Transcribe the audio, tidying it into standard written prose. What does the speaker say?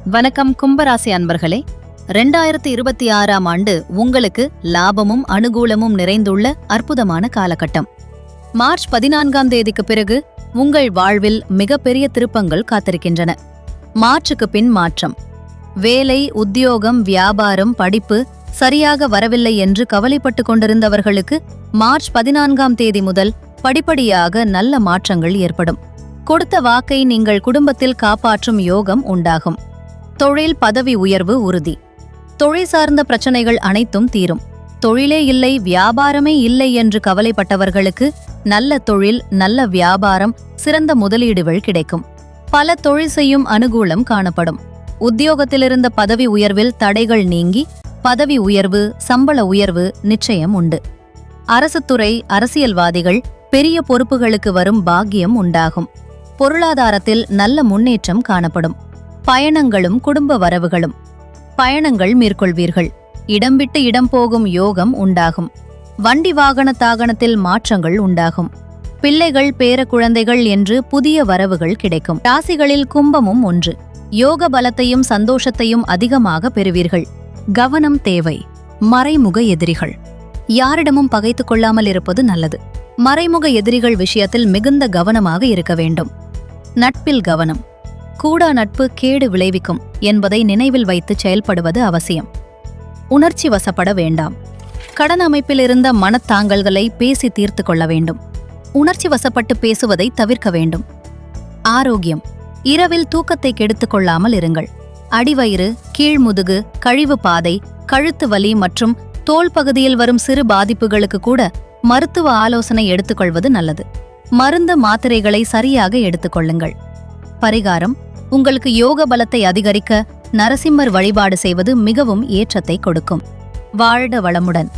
வணக்கம் கும்பராசி அன்பர்களே. 2026ஆம் ஆண்டு உங்களுக்கு லாபமும் அனுகூலமும் நிறைந்துள்ள அற்புதமான காலகட்டம். மார்ச் 14ஆம் தேதிக்கு பிறகு உங்கள் வாழ்வில் மிகப்பெரிய திருப்பங்கள் காத்திருக்கின்றன. மார்ச்சுக்கு பின் மாற்றம். வேலை, உத்தியோகம், வியாபாரம், படிப்பு சரியாக வரவில்லை என்று கவலைப்பட்டுக் கொண்டிருந்தவர்களுக்கு மார்ச் 14ஆம் தேதி முதல் படிப்படியாக நல்ல மாற்றங்கள் ஏற்படும். கொடுத்த வாக்கை நீங்கள் குடும்பத்தில் காப்பாற்றும் யோகம் உண்டாகும். தொழில் பதவி உயர்வு உறுதி. தொழில் சார்ந்த பிரச்சனைகள் அனைத்தும் தீரும். தொழிலே இல்லை, வியாபாரமே இல்லை என்று கவலைப்பட்டவர்களுக்கு நல்ல தொழில், நல்ல வியாபாரம், சிறந்த முதலீடுகள் கிடைக்கும். பல தொழில் செய்யும் அனுகூலம் காணப்படும். உத்தியோகத்திலிருந்த பதவி உயர்வில் தடைகள் நீங்கி பதவி உயர்வு, சம்பள உயர்வு நிச்சயம் உண்டு. அரசுத்துறை, அரசியல்வாதிகள் பெரிய பொறுப்புகளுக்கு வரும் பாக்கியம் உண்டாகும். பொருளாதாரத்தில் நல்ல முன்னேற்றம் காணப்படும். பயணங்களும் குடும்ப வரவுகளும். பயணங்கள் மேற்கொள்வீர்கள். இடம் விட்டு இடம் போகும் யோகம் உண்டாகும். வண்டி வாகன தாகனத்தில் மாற்றங்கள் உண்டாகும். பிள்ளைகள், பேர குழந்தைகள் என்று புதிய வரவுகள் கிடைக்கும். ராசிகளில் கும்பமும் ஒன்று. யோக பலத்தையும் சந்தோஷத்தையும் அதிகமாக பெறுவீர்கள். கவனம் தேவை. மறைமுக எதிரிகள். யாரிடமும் பகைத்துக் கொள்ளாமல் இருப்பது நல்லது. மறைமுக எதிரிகள் விஷயத்தில் மிகுந்த கவனமாக இருக்க வேண்டும். நட்பில் கவனம். கூடா நட்பு கேடு விளைவிக்கும் என்பதை நினைவில் வைத்து செயல்படுவது அவசியம். உணர்ச்சி வசப்பட வேண்டாம். கடன் அமைப்பில் இருந்த மனத்தாங்கல்களை பேசி தீர்த்து கொள்ள வேண்டும். உணர்ச்சி வசப்பட்டு பேசுவதை தவிர்க்க வேண்டும். ஆரோக்கியம். இரவில் தூக்கத்தை கெடுத்துக் கொள்ளாமல் இருங்கள். அடிவயிறு, கீழ்முதுகு, கழிவு பாதை, கழுத்து வலி மற்றும் தோல் பகுதியில் வரும் சிறு பாதிப்புகளுக்கு கூட மருத்துவ ஆலோசனை எடுத்துக்கொள்வது நல்லது. மருந்து, மாத்திரைகளை சரியாக எடுத்துக்கொள்ளுங்கள். பரிகாரம். உங்களுக்கு யோக பலத்தை அதிகரிக்க நரசிம்மர் வழிபாடு செய்வது மிகவும் ஏற்றத்தை கொடுக்கும். வாழ்க வளமுடன்.